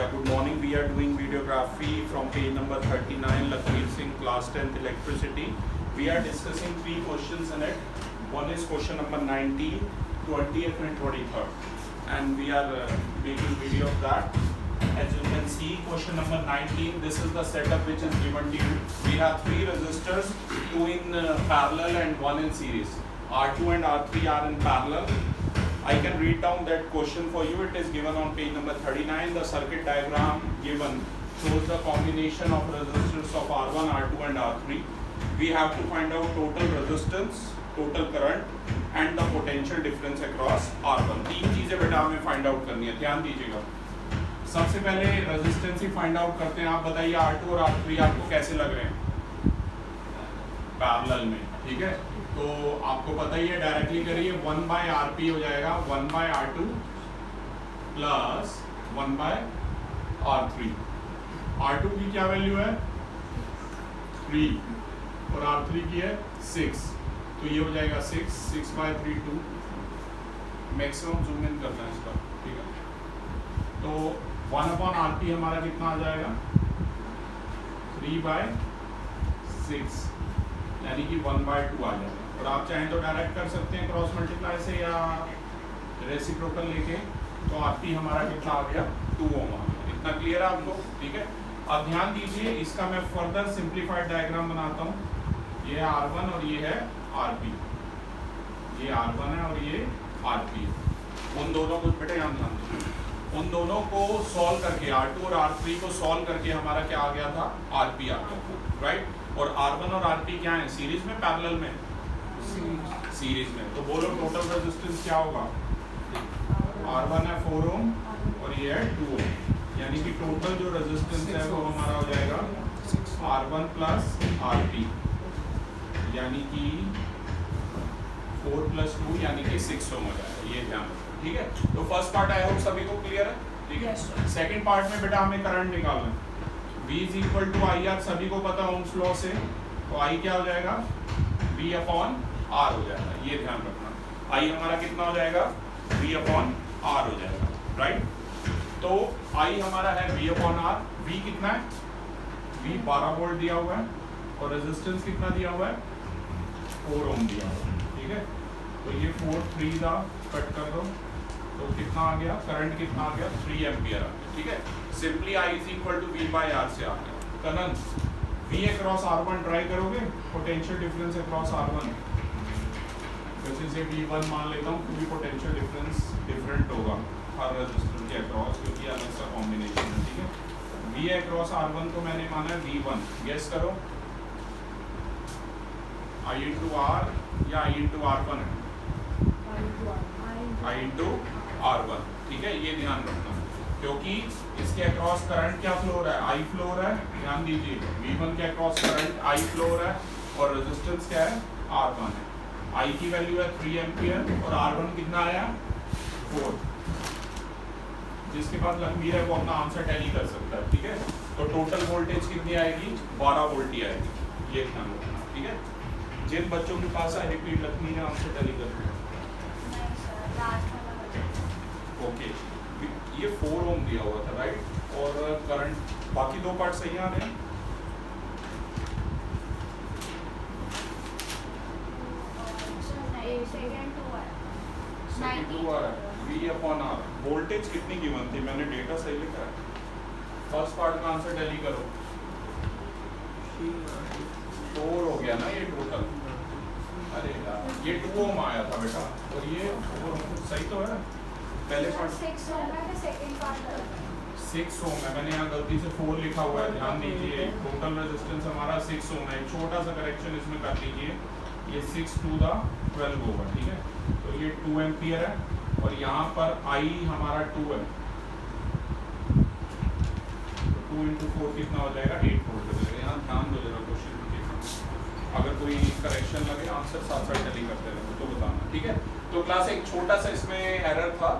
Good morning. We are doing videography from page number 39, Lakbir Singh, class 10th electricity. We are discussing 3 questions in it. One is question number 19, 20th and 23rd. And we are making video of that. As you can see, question number 19, this is the setup which is given to you. We have 3 resistors, 2 in parallel and 1 in series. R2 and R3 are in parallel. I can read down that question for you. It is given on page number 39. The circuit diagram given shows the combination of resistors of R1, R2 and R3. We have to find out total resistance, total current and the potential difference across R1. 3 चीजें बेटा हमें find out करनी है, ध्यान दीजिएगा. सबसे पहले resistance ही find out करते हैं. आप बताइए R2 और R3 आपको कैसे लग रहे हैं पैरेलल में, ठीक है. तो आपको पता ही है, डायरेक्टली करिए 1/RP हो जाएगा 1/R2 प्लस 1/R3. R2 की क्या वैल्यू है 3 और R3 की है 6, तो ये हो जाएगा 6/3 2. मैक्सिमम जूम इन करना है इसका, ठीक है. तो 1/RP हमारा कितना आ जाएगा 3/6 यानी कि 1/2 आ जाएगा. और आप चाहें तो डायरेक्ट कर सकते हैं क्रॉस मल्टीप्लाई से या रेसिप्रोकल लेके. तो RP हमारा कितना आ गया 2 ओम आ गया. इतना क्लियर है आपको, ठीक है. अब ध्यान दीजिए, इसका मैं फर्दर सिंप्लीफाइड डायग्राम बनाता हूँ. ये है R1 और ये है RP. ये R1 है और ये RP है. उन दोनों को बेटे यहाँ ध्यान दीजिए, उन दोनों को सॉल्व करके R2 और R3 को सॉल्व करके हमारा क्या आ गया था RP आ गया था, राइट. और R1 और RP क्या है, सीरीज में पैरेलल में, सीरीज में. तो बोलो टोटल रेजिस्टेंस क्या होगा. R1 है 4 ओम और ये है 2 ओम, यानी कि टोटल जो रेजिस्टेंस है वो हमारा हो जाएगा R1 प्लस RP, यानी कि 4 + 2 यानी कि 6 ओम हो जाएगा. ये ध्यान रखो, ठीक है. तो फर्स्ट पार्ट आई होप सभी को क्लियर है, ठीक है. सेकंड पार्ट में बेटा हमें करंट निकालना है. V = IR सभी को पता है ओम्स लॉ से. तो I क्या हो जाएगा V/R हो जाएगा. ये ध्यान रखना. I हमारा कितना हो जाएगा V/R हो जाएगा, राइट. तो I हमारा है V/R. V कितना है, V 12 वोल्ट दिया हुआ है और रेजिस्टेंस कितना दिया हुआ है 4 ओम दिया हुआ है, ठीक है. तो ये 4 3 का कट कर दो, तो कितना आ गया करंट, कितना आ गया 3 एम्पियर आ गया, ठीक है. सिंपली I = V/R से आ गया. कनन V अक्रॉस R1 ट्राई करोगे, पोटेंशियल डिफरेंस अक्रॉस R1. वैसे से V1 मान लेता हूँ क्योंकि पोटेंशियल डिफरेंस डिफरेंट होगा हर रेजिस्टर के अक्रॉस, क्योंकि अलग सा कॉम्बिनेशन है, ठीक है. V अक्रॉस R1 को मैंने माना है V1. गेस करो I × R या I × R1 है. I × R1, ठीक है. ये ध्यान रखना, क्योंकि इसके अक्रॉस करंट क्या फ्लो हो रहा है I फ्लो हो रहा है. ध्यान दीजिए, V1 के अक्रॉस करंट I फ्लो हो रहा है और रेजिस्टेंस क्या है R1 है. I की वैल्यू है 3 एम्पियर और R1 कितना आया 4. जिसके पास लंबी है वो अपना आंसर टैली कर सकता है, ठीक है. तो टोटल वोल्टेज कितनी आएगी 12 वोल्ट ही आएगी. ये ध्यान रखना, ठीक है. जिन बच्चों के पास है रिपीट लखनी है आंसर टैली कर सकते. ओके, ये 4 ओम दिया हुआ था, राइट. और करंट बाकी 2 पार्ट सही आ रहे हैं. V/R. वोल्टेज कितनी गिवन थी, मैंने डेटा सही लिखा है. फर्स्ट पार्ट का आंसर टैली करो. 4 हो गया ना ये टोटल. अरे यार, ये 2 ओम आया था बेटा और ये 4 ओम सही तो है. पहले पार्ट 6 ओम है, मैंने यहाँ गलती से 4 लिखा हुआ है. ध्यान दीजिए, टोटल रेजिस्टेंस हमारा 6 ओम है. एक छोटा सा करेक्शन इसमें कर लीजिए. ये 6 × 12 होगा, ठीक है. तो ये 2 एम्पियर है और यहाँ पर I हमारा 2 है. तो 2 × 4 कितना हो जाएगा 8 वोल्ट हो जाएगा. यहाँ ध्यान दो जरा क्वेश्चन में. अगर कोई करेक्शन लगे आंसर साथ साथ टैली करते रहो तो बताना, ठीक है. तो क्लास एक छोटा सा इसमें एरर था.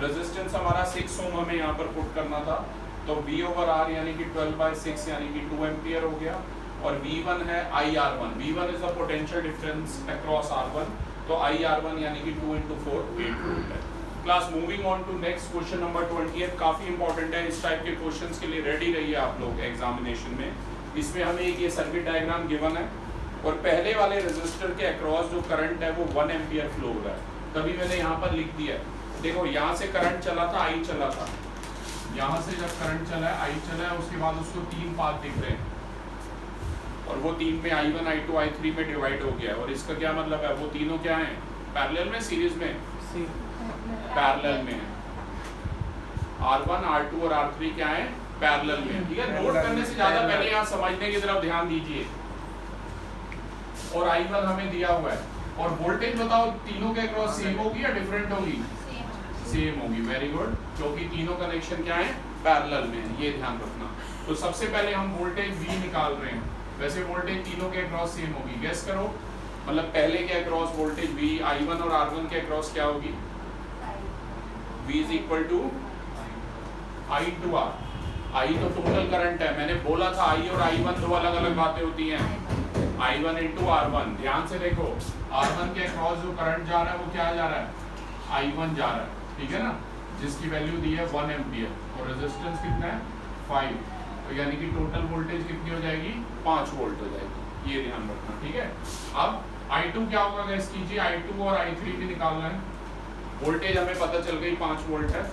रेजिस्टेंस हमारा 6 ओम हमें यहाँ पर पुट करना था. तो V/R यानी कि 12/6 यानी कि 2 एम्पियर हो गया. और V1 है IR1. V1 is the potential difference across R1. तो IR1 यानी कि 2 × 4 8 वोल्ट है. Class moving on to next question number 20, काफी इंपॉर्टेंट है। इस टाइप के क्वेश्चंस के लिए रेडी रहिए आप लोग एग्जामिनेशन में। इसमें हमें एक ये सर्किट डायग्राम गिवन है और पहले वाले रेजिस्टर के अक्रॉस जो करंट है वो 1 एम्पियर फ्लो हो रहा है। तभी मैंने यहाँ पर लिख दिया, देखो यहाँ से करंट चला था, आई चला था, यहाँ से जब करंट चला है, आई चला है, उसके बाद उसको 3 पाथ दिख रहे हैं और वो 3 में I1 I2 I3 में डिवाइड हो गया है। और इसका क्या मतलब है, वो तीनों क्या हैं, पैरेलल में, सीरीज में, पैरेलल में है। R1 R2 और R3 क्या है, पैरेलल में। ठीक है, नोट करने से ज्यादा पहले यहाँ समझने की तरफ ध्यान दीजिए। और I1 हमें दिया हुआ है और वोल्टेज बताओ तीनों के अक्रॉस सेम होगी या डिफरेंट होगी, सेम होगी। वेरी गुड, क्योंकि तीनों कनेक्शन क्या है, पैरेलल में है, ये ध्यान रखना। तो सबसे पहले हम वोल्टेज V निकाल रहे हैं। वैसे वोल्टेज तीनों के अक्रॉस सेम होगी, गेस करो, मतलब पहले के अक्रॉस वोल्टेज V, I1 और R1 के अक्रॉस क्या होगी, V is equal to I to R। I तो टोटल करंट है, मैंने बोला था I और I1 दो अलग अलग बातें होती हैं। I1 इंटू R1, ध्यान से देखो, R1 के अक्रॉस जो करंट जा रहा है वो क्या जा रहा है, I1 जा रहा है, ठीक है ना, जिसकी वैल्यू दी है 1 एम्पियर और रेजिस्टेंस कितना है 5, तो यानी कि टोटल वोल्टेज कितनी हो जाएगी, 5 वोल्ट हो जाएगी, ये ध्यान रखना। ठीक है, अब I2 क्या होगा, गैस कीजिए, I2 और I3 भी निकालना है। वोल्टेज हमें पता चल गई 5 वोल्ट है,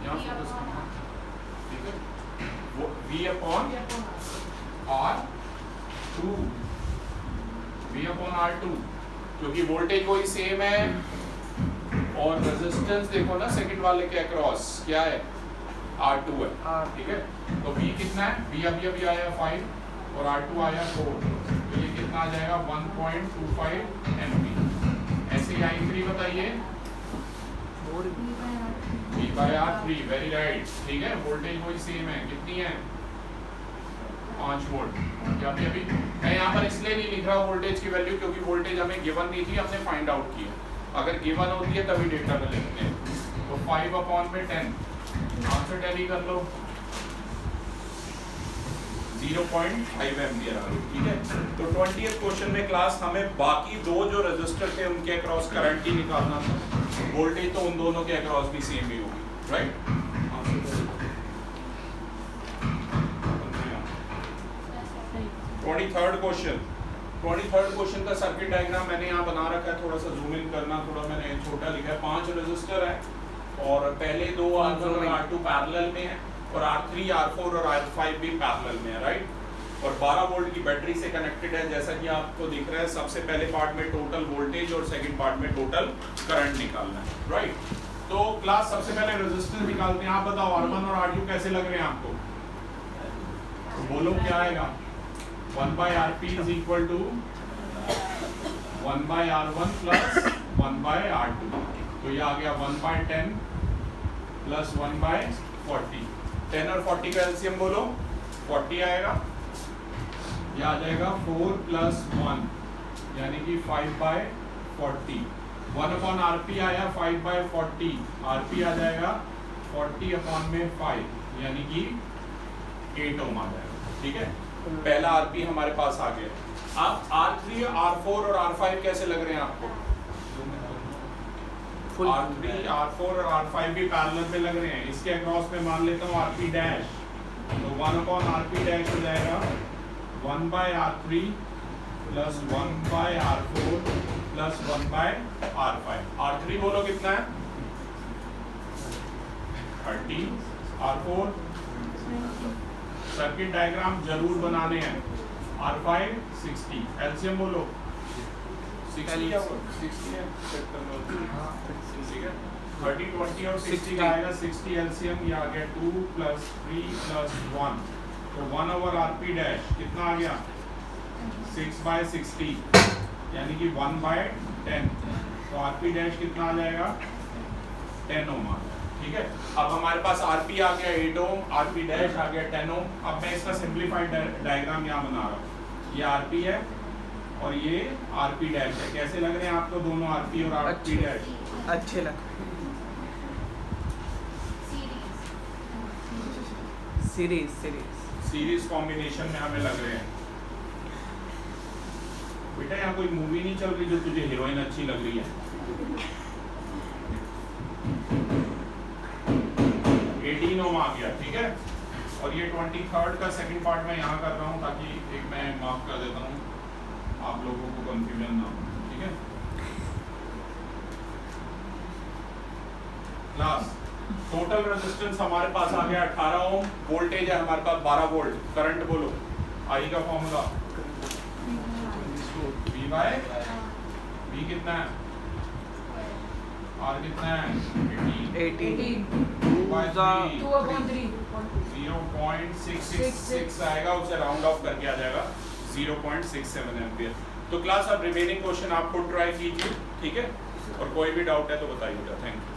यहाँ फोकस करना, ठीक है, V upon R2, V upon R2, क्योंकि वोल्टेज वही सेम है और रेजिस्टेंस देखो ना सेकंड वाले के अक्रॉस क्या है, R2 है, ठीक है। तो V कितना है, V अभी आया 5 और R2 आया 4, तो ये कितना आ जाएगा 1.25 एम्पीयर। ऐसे ही I3 बताइए, V/R3, वेरी राइट, ठीक है, वोल्टेज वही सेम है, कितनी है 5 वोल्ट। अभी मैं यहाँ पर इसलिए नहीं लिख रहा वोल्टेज की वैल्यू, क्योंकि वोल्टेज हमें गिवन नहीं थी, हमने फाइंड आउट किया। अगर गिवन होती है तभी डेटा में लिखते हैं। तो 5 अपॉन में 10, आंसर टैली कर लो, 0.5 एम्पियर आ गई। ठीक है, तो 20th क्वेश्चन में क्लास हमें बाकी दो जो रेजिस्टर थे उनके अक्रॉस करंट ही निकालना था, वोल्टेज तो उन दोनों के अक्रॉस भी सेम ही होगी, राइट। 23rd क्वेश्चन का सर्किट डायग्राम मैंने यहाँ बना रखा है, थोड़ा सा जूम इन करना, थोड़ा मैंने छोटा लिखा है। 5 रेजिस्टर है और पहले दो R1 और R2 पैरेलल में है और R3, R4 और R5 भी पैरेलल में है, राइट। और 12 वोल्ट की बैटरी से कनेक्टेड है, जैसा कि आपको दिख रहा है। सबसे पहले पार्ट में टोटल वोल्टेज और सेकंड पार्ट में टोटल करंट निकालना है, राइट। तो क्लास सबसे पहले रेजिस्टेंस निकालते हैं। आप बताओ R1 और R2 कैसे लग रहे हैं आपको, तो बोलो क्या आएगा, 1/Rp is equal to 1/R1 plus 1/R2, तो ये आ गया 1/10 plus 1/40। 10 और 40 का एलसीएम बोलो, 40 आएगा। ये आ जाएगा 4 plus 1 यानी कि 5/40। 1/Rp आया 5/40, Rp आ जाएगा 40 अपॉन में 5 यानी कि 8 ओम आ जाएगा, ठीक है। पहला Rp हमारे पास आ गया। अब R3, R4 और R5 कैसे लग रहे हैं आपको, R3, R4 और R5 भी पैरेलल पे लग रहे हैं। इसके अक्रॉस में मान लेता हूँ Rp डैश, तो 1/Rp डैश हो जाएगा 1/R3 plus 1/R4 plus 1/R5। R3 बोलो कितना है 30, R4 सर्किट डायग्राम जरूर बनाने हैं, R5 60, एलसीएम बोलो 60 या 60 है, चेक कर लो, ठीक है। 30, 20 और 60 का आएगा 60 एलसीएम, ये आ गया 2 प्लस 3 प्लस 1, तो 1/Rp डैश कितना आ गया 6/60 यानी कि 1/10, तो Rp डैश कितना आ जाएगा 10 ओम आ गया, ठीक है। अब हमारे पास Rp आ गया 8 ओम, Rp डैश आ गया 10 ओम। अब मैं इसका सिंपलीफाइड डायग्राम यहाँ बना रहा हूँ, ये Rp है और ये Rp डैश है। कैसे लग रहे हैं आपको दोनों Rp और Rp डैश, अच्छे लग, सीरीज कॉम्बिनेशन में हमें लग रहे हैं। बेटा यहाँ कोई मूवी नहीं चल रही जो तुझे हीरोइन अच्छी लग रही है, आ गया, ठीक है। और ये 23rd का सेकंड पार्ट मैं यहाँ कर रहा हूँ ताकि एक मैं मार्क कर देता हूँ, आप लोगों को कंफ्यूजन ना हो, ठीक है। क्लास टोटल रेजिस्टेंस हमारे पास आ गया 18 ओम, वोल्टेज है हमारे पास 12 वोल्ट, करंट बोलो, आई का फॉर्मूला V बाय V कितना है, R कितना है 18 0.666 आएगा, उसे राउंड ऑफ करके आ जाएगा 0.67 एम्पियर। तो क्लास अब रिमेनिंग क्वेश्चन आप खुद ट्राई कीजिए, ठीक है, और कोई भी डाउट है तो बताइएगा। Thank you.